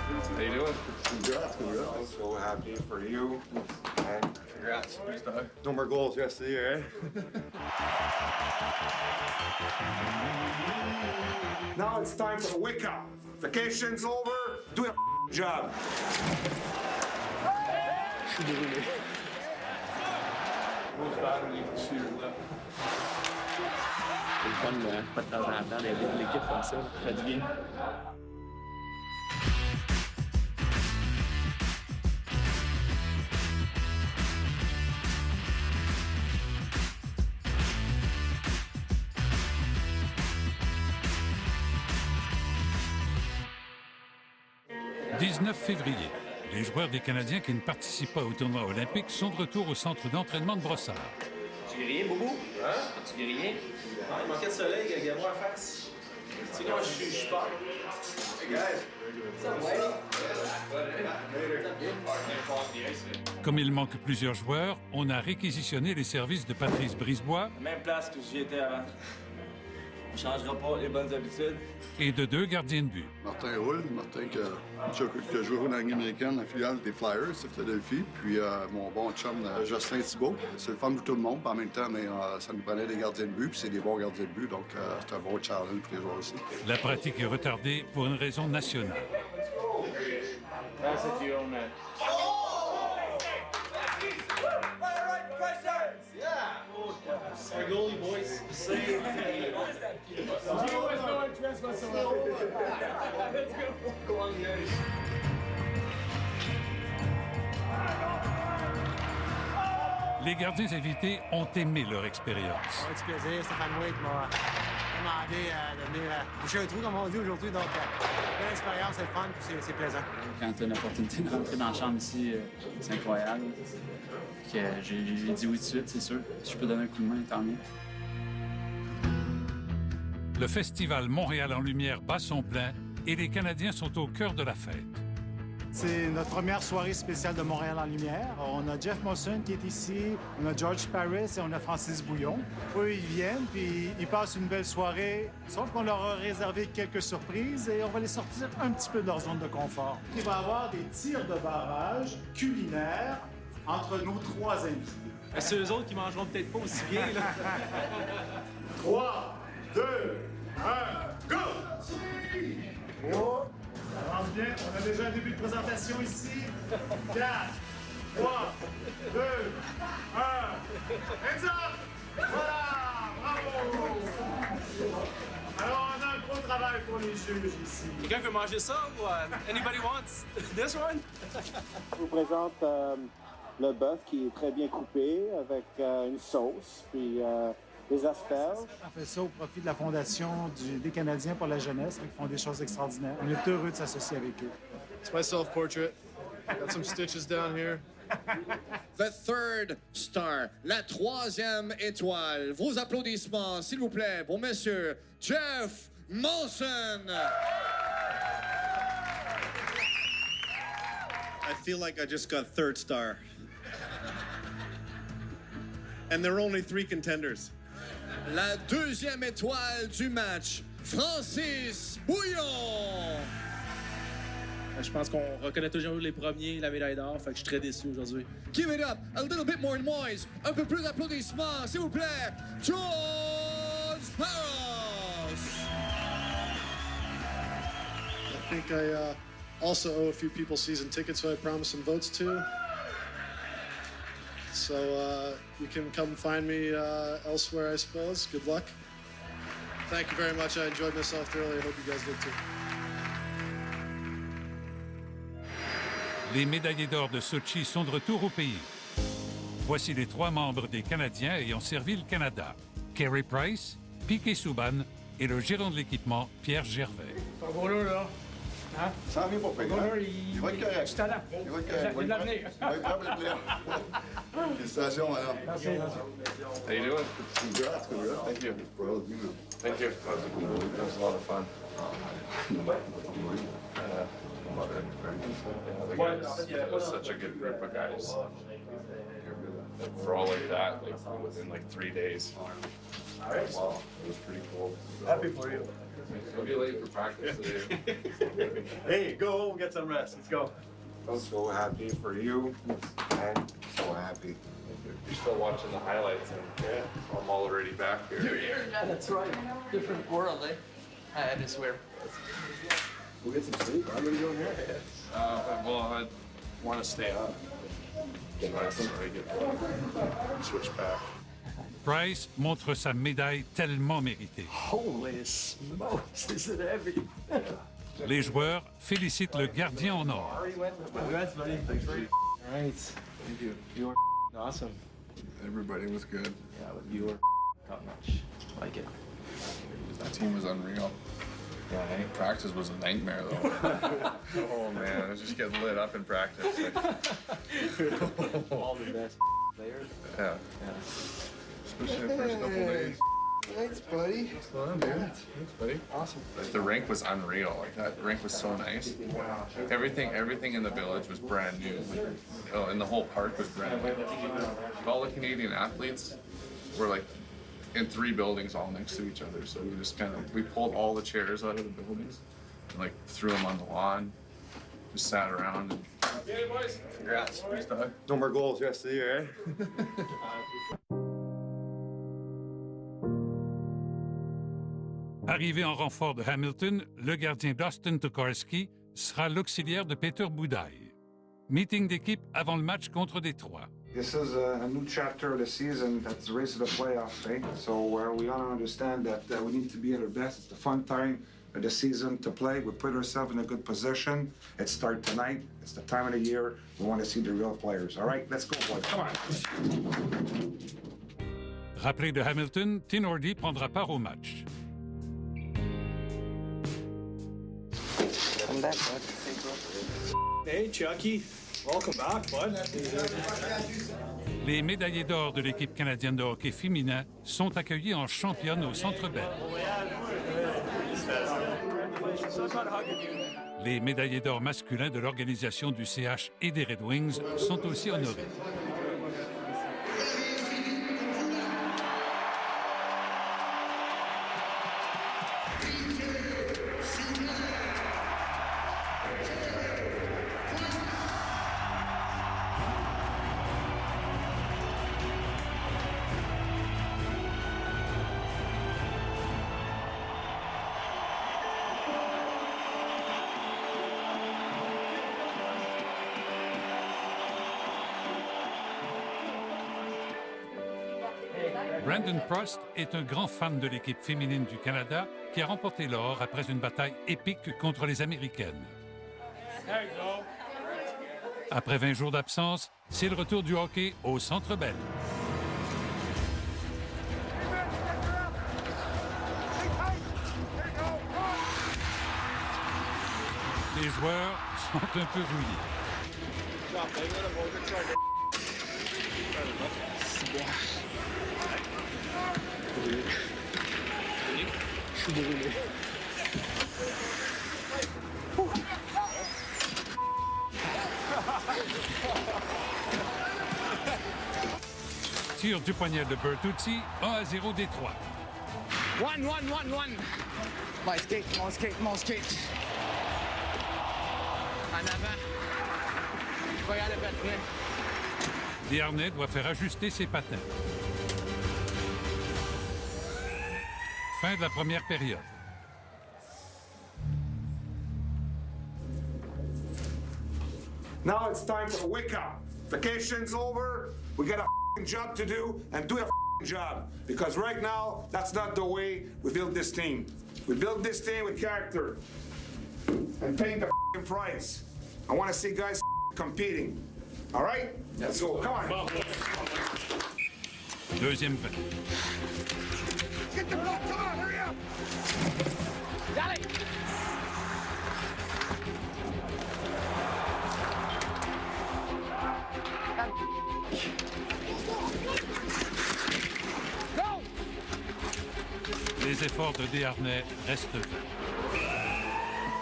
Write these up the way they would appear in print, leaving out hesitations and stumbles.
How you doing? Congrats, congrats. I'm so happy for you. And congrats. Thanks, dog. No more goals the rest of the year, eh? Now it's time to wake up. Vacation's over. Do your job. C'est le fun, pas de temps en temps, d'aider l'équipe comme ça. Ça fait du bien. « 19 février. Les joueurs des Canadiens qui ne participent pas au tournoi olympique sont de retour au centre d'entraînement de Brossard. Tu ris rien, Boubou? Hein? Tu ris rien? Non, il manquait de soleil, regarde-moi la face. Tu sais comment je suis peur. Hey, guys. Comme il manque plusieurs joueurs, on a réquisitionné les services de Patrice Brisebois Même place que j'y étais avant. On changera pas les bonnes habitudes. et de 2 gardiens de but. Martin Hull, Martin qui a joué dans la Ligue américaine, la filiale des Flyers de Philadelphie. Puis mon bon chum, Justin Thibault. C'est le fun pour tout le monde, puis en même temps, mais, ça nous prenait des gardiens de but, puis c'est des bons gardiens de but, donc c'est un bon challenge pour les joueurs aussi. La pratique est retardée pour une raison nationale. Pass it to your own man. Our goalie, boys. Save the... Go on, guys. Les gardiens invités ont aimé leur expérience. Ça va être du plaisir. Stéphane White m'a demandé de venir boucher un trou, comme on dit aujourd'hui. Donc, belle expérience, c'est le fun, puis c'est plaisant. Quand tu as l'opportunité de rentrer dans la chambre ici, c'est incroyable. Que j'ai dit oui tout de suite, c'est sûr. Si je peux donner un coup de main, tant mieux. Le festival Montréal en lumière bat son plein et les Canadiens sont au cœur de la fête. C'est notre première soirée spéciale de Montréal en lumière. On a Jeff Molson qui est ici, on a George Paris et on a Francis Bouillon. Eux, ils viennent, puis ils passent une belle soirée, sauf qu'on leur a réservé quelques surprises et on va les sortir un petit peu de leur zone de confort. Il va y avoir des tirs de barrage culinaires entre nos 3 invités. C'est eux autres qui mangeront peut-être pas aussi bien, là. 3, 2, 1, go! Oh, ça avance bien. On a déjà un début de présentation ici. 4, 3, 2, 1. Hands up! Voilà! Bravo! Alors, on a un gros travail pour les juges ici. Quelqu'un peut manger ça ou anybody wants this one? Je vous présente le bœuf qui est très bien coupé avec une sauce, puis des asperges. On fait ça au profit de la Fondation des Canadiens pour la jeunesse, qui font des choses extraordinaires. On est heureux de s'associer avec eux. It's my self-portrait. Got some stitches down here. The third star, la 3e étoile. Vos applaudissements, s'il vous plaît, pour Monsieur Jeff Molson. I feel like I just got third star. And there are only 3 contenders. La 2e étoile du match, Francis Bouillon. Je pense qu'on reconnaît toujours les premiers, la médaille d'or, fait que je suis très déçu aujourd'hui. Give it up, a little bit more noise. Un peu plus d'applaudissements, s'il vous plaît. George Parros. I think I also owe a few people season tickets who I promised some votes to. So you can come find me elsewhere, I suppose. Good luck. Thank you very much. I enjoyed myself thoroughly. I hope you guys did too. Les médaillés d'or de Sochi sont de retour au pays. Voici les 3 membres des Canadiens ayant servi le Canada. Carey Price, Piquet Souban et le gérant de l'équipement, Pierre Gervais. Ton goaler, là. Hein? Ça en vient pas pire. Il va être correct. Du talent. Il va être correct. Il va être l'avenir. Il va être prêt pour l'avenir. Félicitations, madame. Merci. How you doing? Congrats, congrats. Thank you. Proud of you, man. Thank you. That was a lot of fun. The guys, it was such a good group of guys. For all like that, like within like 3 days. All right. Well, it was pretty cool. Happy for you. I'll be late for practice today. Hey, go home, get some rest. Let's go. I'm so happy for you, and so happy. You're still watching the highlights, and I'm already back here. Yeah, that's right. Different world, eh? I swear. We'll get some sleep. What are you doing here? Well, I want to stay up. Switch back. Price montre sa médaille tellement méritée. Holy smokes, is it heavy? Les joueurs félicitent le gardien en or. Congrats, buddy. Thanks for it. All right. Thank you. You were awesome. Everybody was good. Yeah, you were top notch. Like it. That team was unreal. Yeah, hey. Practice was a nightmare, though. Oh, man, I was just getting lit up in practice. All the best players. Yeah. Especially the first couple days. Thanks, buddy. What's going on, dude? Thanks, buddy. Awesome. The rink was unreal. Like, that rink was so nice. Everything in the village was brand new. And the whole park was brand new. All the Canadian athletes were like in 3 buildings all next to each other. So we just we pulled all the chairs out of the buildings and like threw them on the lawn. Just sat around and... Hey, boys. Congrats. Thanks, Doug. No more goals rest of the year, eh? Arrivé en renfort de Hamilton, le gardien Dustin Tokarski sera l'auxiliaire de Peter Budaj. Meeting d'équipe avant le match contre Détroit. This is a new chapter of the season. That's the race of the playoffs, eh? So we all understand that we need to be at our best. It's the fun time of the season to play. We put ourselves in a good position. It starts tonight. It's the time of the year. We want to see the real players. All right, let's go, boys. Come on. Rappelé de Hamilton, Tinordi prendra part au match. Come back, bud. Hey, Chucky. Welcome back, bud. Les médaillés d'or de l'équipe canadienne de hockey féminin sont accueillis en championne au Centre Bell. Les médaillés d'or masculins de l'organisation du CH et des Red Wings sont aussi honorés. Brandon Prost est un grand fan de l'équipe féminine du Canada qui a remporté l'or après une bataille épique contre les Américaines. Après 20 jours d'absence, c'est le retour du hockey au Centre Bell. Les joueurs sont un peu rouillés. Tir du poignet de Bertuzzi, 1-0 Détroit. One. My skate. En avant. Regarde le patin. Desharnais doit faire ajuster ses patins. Fin de la première période. Now it's time to wake up. Vacation's over. We got a job to do, and do a job. Because right now, that's not the way we build this team. We build this team with character and paying the price. I want to see guys competing. All right? Let's go. Come on. Deuxième 20. Get the ball. Come on, hurry up. Dale. Go. Les efforts de Desharnais restent vains.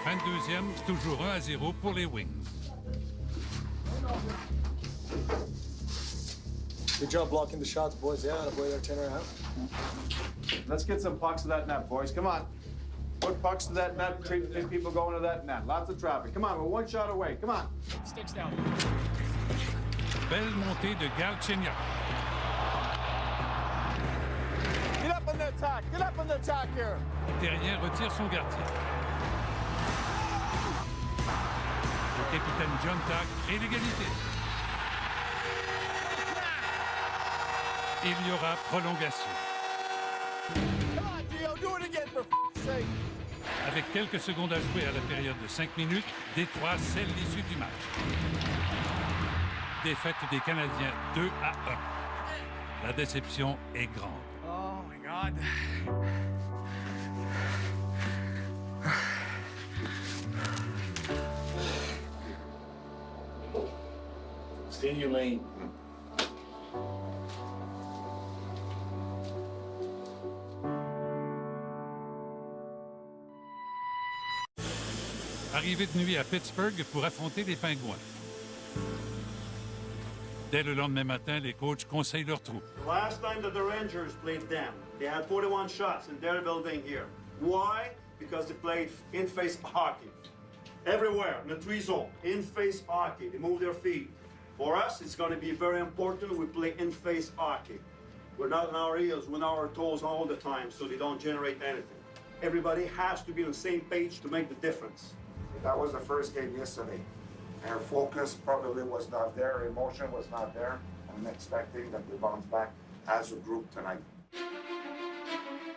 Fin de deuxième, toujours 1-0 pour les Wings. Good job blocking the shots, boys. Yeah, the boy there, 10 and a half. Let's get some pucks to that net, boys. Come on. Put pucks to that net. Treat people going to that net. Lots of traffic. Come on, we're one shot away. Come on. Sticks down. Belle montée de Galchenyuk. Get up on the attack. Get up on the attack here. Terrien retire son gardien. Le capitaine John Tack crée l'égalité. Il y aura prolongation. Come on, Gio. Do it again, for f***'s sake. Avec quelques secondes à jouer à la période de 5 minutes, Détroit scelle l'issue du match. Défaite des Canadiens 2-1. La déception est grande. Oh my God. Stay in your lane. Arrivé de nuit à Pittsburgh pour affronter les Pingouins. Dès le lendemain matin, les coachs conseillent leurs troupes. Last time that the Rangers played them, they had 41 shots in their building here. Why? Because they played in-face hockey. Everywhere, in the 3-zone, in-face hockey. They move their feet. For us, it's going to be very important we play in-face hockey. We're not on our heels, we're on our toes all the time, so they don't generate anything. Everybody has to be on the same page to make the difference. That was the first game yesterday. Our focus probably was not there, our emotion was not there. I'm expecting that we bounce back as a group tonight.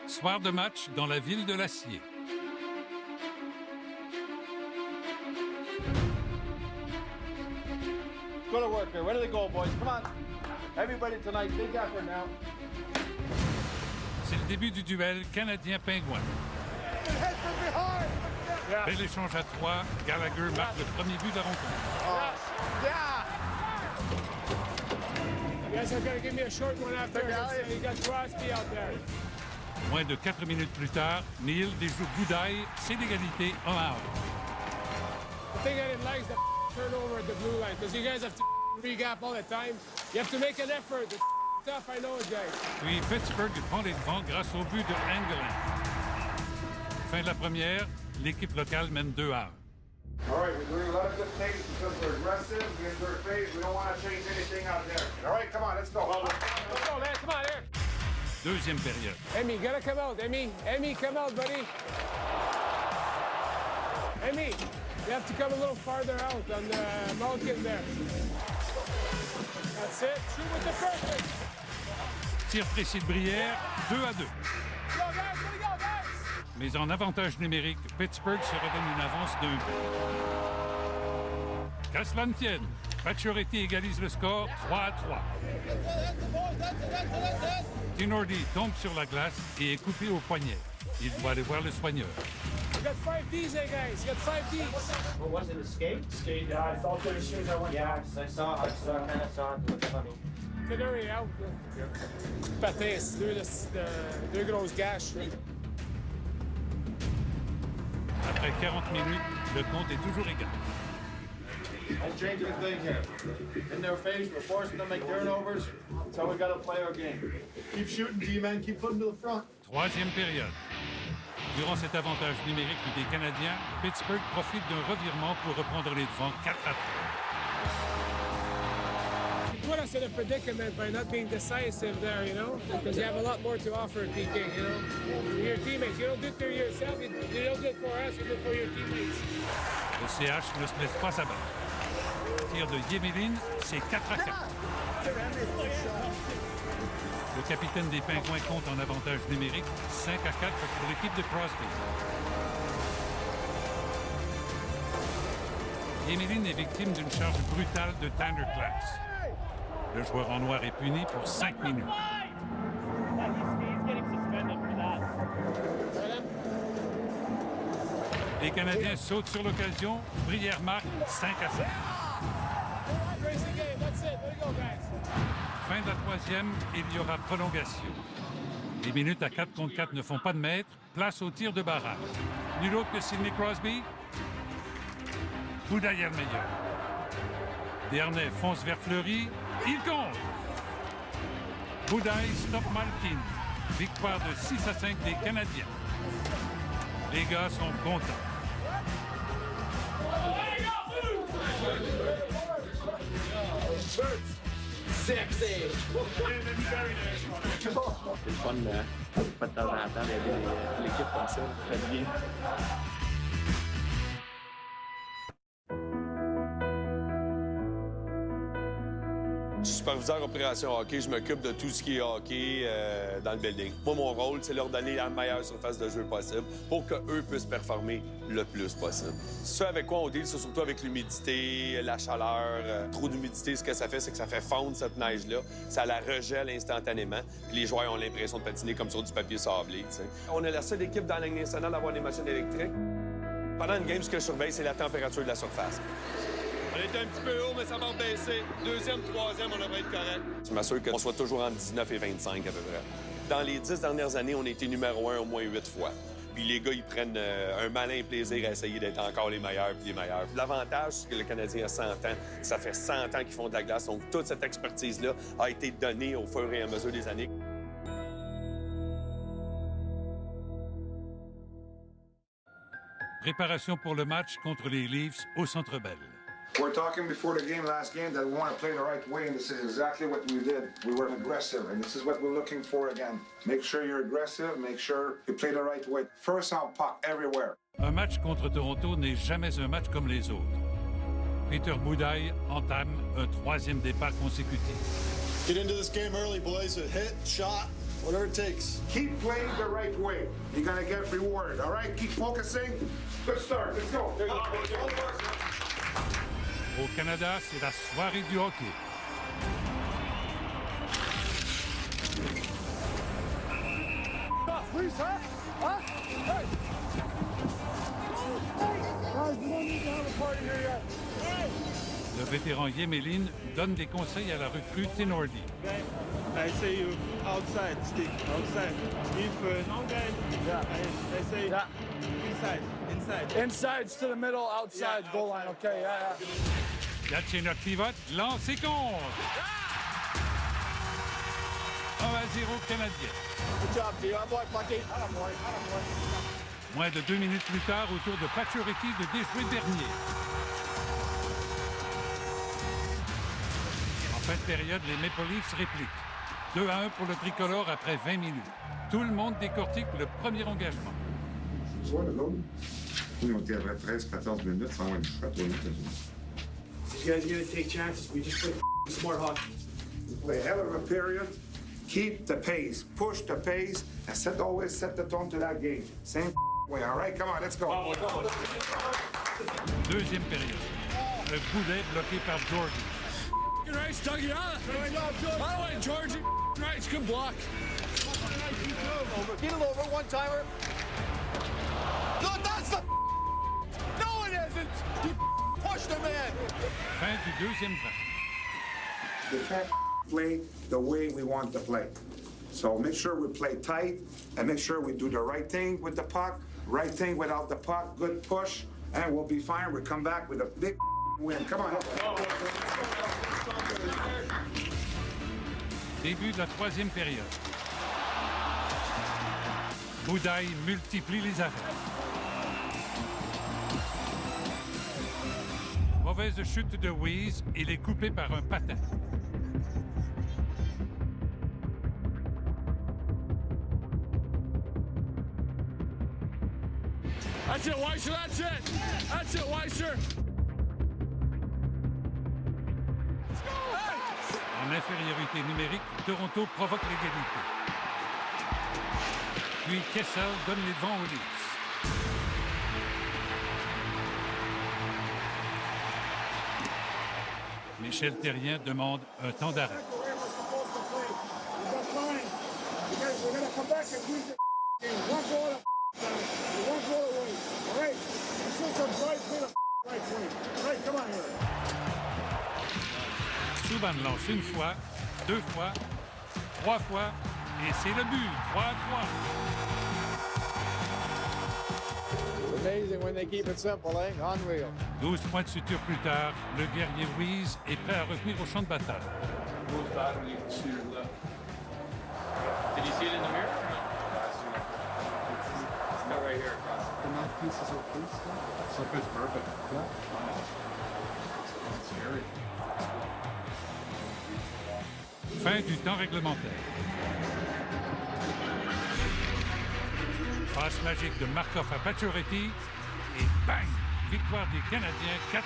Soir de match dans la ville de l'Acier. Go to work here. Ready to go, boys. Come on. Everybody tonight, big effort now. C'est le début du duel Canadien-Pingouin. Bel échange à 3. Gallagher marque le premier but de la rencontre. You guys are gonna give me a short one after. You got Crosby out there. Moins de 4 minutes plus tard, Neil déjoue Boudaille. C'est l'égalité 1-1. The thing I didn't like is the turnover at the blue line, because you guys have to re-gap all the time. You have to make an effort. It's tough, I know it, guys. Puis Pittsburgh prend les devants grâce au but de Engelland. Fin de la première, l'équipe locale mène 2-1. All right, we're doing a lot of good things because we're aggressive, we're in their face, we don't want to change anything out there. All right, come on, let's go. Let's go, man. Come on, here. Deuxième période. Emmy, you gotta come out. Emmy, come out, buddy. Emmy, you have to come a little farther out on the mountain there. That's it. Shoot with the perfect. Tir précis de Brière, 2-2. Go, guys. Let it go, guys. Mais en avantage numérique, Pittsburgh se redonne une avance d'un but. Qu'à cela ne tienne, Pacioretty égalise le score 3-3. Tinordi tombe sur la glace et est coupé au poignet. Il doit aller voir le soigneur. You got 5 Ds there, guys. You got 5 Ds. What was it, a skate? Skate, yeah. I felt it as soon as I went down. I kind of saw it. It looked funny. Teneur out. Patin, c'est deux grosses gâches. Après 40 minutes, le compte est toujours égal. Let's change the thing here. In their face, we're forcing them to make turnovers. That's how we got to play our game. Keep shooting, D-man. Keep putting to the front. Troisième période. Durant cet avantage numérique des Canadiens, Pittsburgh profite d'un revirement pour reprendre les devants 4-3. You put us in a predicament by not being decisive there, you know, because you have a lot more to offer, PK, you know. Your teammates, you don't do it for yourself, you don't do it for us, you do it for your teammates. Le CH ne se laisse pas s'abattre. Tir de Yemelin, c'est 4-4. Le capitaine des Pingouins compte en avantage numérique 5-4 pour l'équipe de Crosby. Yemelin est victime d'une charge brutale de Tanner Glass. Le joueur en noir est puni pour 5 minutes. Les Canadiens sautent sur l'occasion. Brière marque 5-5. Fin de la troisième, il y aura prolongation. Les minutes à 4 contre 4 ne font pas de mètre. Place au tir de barrage. Nul autre que Sidney Crosby. Boudaille le meilleur. Dernay fonce vers Fleury. Il compte. Boudaille stop Malkin. Victoire de 6-5 des Canadiens. Les gars sont contents. Sexy! C'est le fun, pas de temps en temps d'aider l'équipe comme ça. Ça fait bien. Superviseur opération hockey, je m'occupe de tout ce qui est hockey dans le building. Moi, mon rôle, c'est leur donner la meilleure surface de jeu possible pour qu'eux puissent performer le plus possible. Ce avec quoi on deal, c'est surtout avec l'humidité, la chaleur. Trop d'humidité, ce que ça fait, c'est que ça fait fondre cette neige-là. Ça la regèle instantanément. Puis les joueurs ont l'impression de patiner comme sur du papier sablé. T'sais. On est la seule équipe dans la Ligue nationale à avoir des machines électriques. Pendant une game, ce que je surveille, c'est la température de la surface. On était un petit peu haut, mais ça va baisser. Deuxième, troisième, on devrait être correct. Je m'assure qu'on soit toujours entre 19 et 25 à peu près. Dans les 10 dernières années, on a été numéro 1 au moins 8 fois. Puis les gars, ils prennent un malin plaisir à essayer d'être encore les meilleurs puis les meilleurs. L'avantage, c'est que le Canadien a 100 ans. Ça fait 100 ans qu'ils font de la glace. Donc, toute cette expertise-là a été donnée au fur et à mesure des années. Préparation pour le match contre les Leafs au Centre Bell. We're talking before the game, last game, that we want to play the right way, and this is exactly what we did. We were aggressive, and this is what we're looking for again. Make sure you're aggressive, make sure you play the right way. First on puck, everywhere. Un match contre Toronto n'est jamais un match comme les autres. Peter Boudaille entame un troisième départ consécutif. Get into this game early, boys. A hit, shot, whatever it takes. Keep playing the right way. You're going to get rewarded, all right? Keep focusing. Good start. Let's go. Au Canada, c'est la soirée du hockey. Le vétéran Yemelin donne des conseils à la recrue Tenordi. I say you outside, stick, outside. If no game, I say inside. Inside's to the middle, outside, goal line. Okay, yeah. Galchenyuk pivote, lance et compte! 1-0 Canadien. Good job, G. I'm boy, Bucky. Moins de 2 minutes plus tard, au tour de Pacioretty de déjouer dernier. En fin de période, les Maple Leafs répliquent. 2-1 pour le tricolore après 20 minutes. Tout le monde décortique le premier engagement. Tu vois, le goal? On était après 13-14 minutes, ça va être château. These guys are going to take chances. We just play smart hockey. Play a hell of a period. Keep the pace. Push the pace. And always set the tone to that game. Same way. All right, come on, let's go. Deuxième période. Le boulet bloqué par Georgie. Rice dug it out. By the way, Georgie Rice, good block. Get it over, one-timer. No, that's the... No, it isn't. He pushed the man. Fin du deuxième 20. We can't play the way we want to play. So make sure we play tight and make sure we do the right thing with the puck, right thing without the puck, good push, and we'll be fine. We'll come back with a big win. Come on. Début de la troisième période. Boudaille multiplie les arrêts. Mauvaise chute de Weeze, il est coupé par un patin. That's it, Weiser, that's it. That's it, Weiser. En infériorité numérique, Toronto provoque l'égalité. Puis Kessel donne les devants aux Leafs. Michel Therrien demande un temps d'arrêt. Subban lance une fois, 2 fois, 3 fois, et c'est le but, 3-3. Amazing when they keep it simple, eh? Unreal. 12 points de suture plus tard, le guerrier Weeze est prêt à revenir au champ de bataille. Did you see it in the mirror? No, right here across. The mouthpiece is okay still? So it's perfect. Yeah. Scary. Fin du temps réglementaire. Passe magique de Markov à Pacioretty et bang! Victoire des Canadiens 4-3.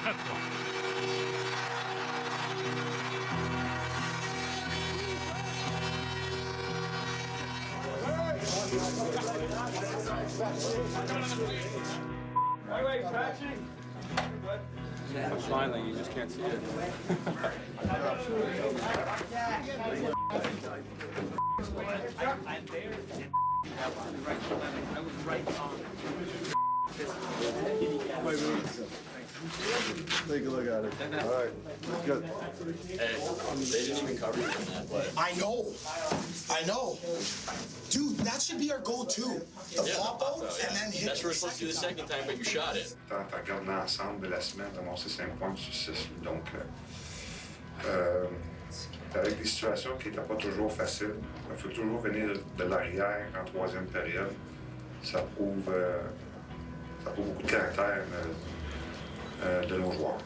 I'm smiling, you just can't see it. Take a look at it. All right. Good. They didn't even cover you on that play. I know. Dude, that should be our goal too. The flop out and then hit. That's what we're supposed to do the second time, but you shot it. T'as regardé l'ensemble de la semaine, ramassé 5 points sur 6. Donc, avec des situations qui n'étaient pas toujours faciles, il faut toujours venir de l'arrière en troisième période. Ça prouve beaucoup de caractère de nos joueurs.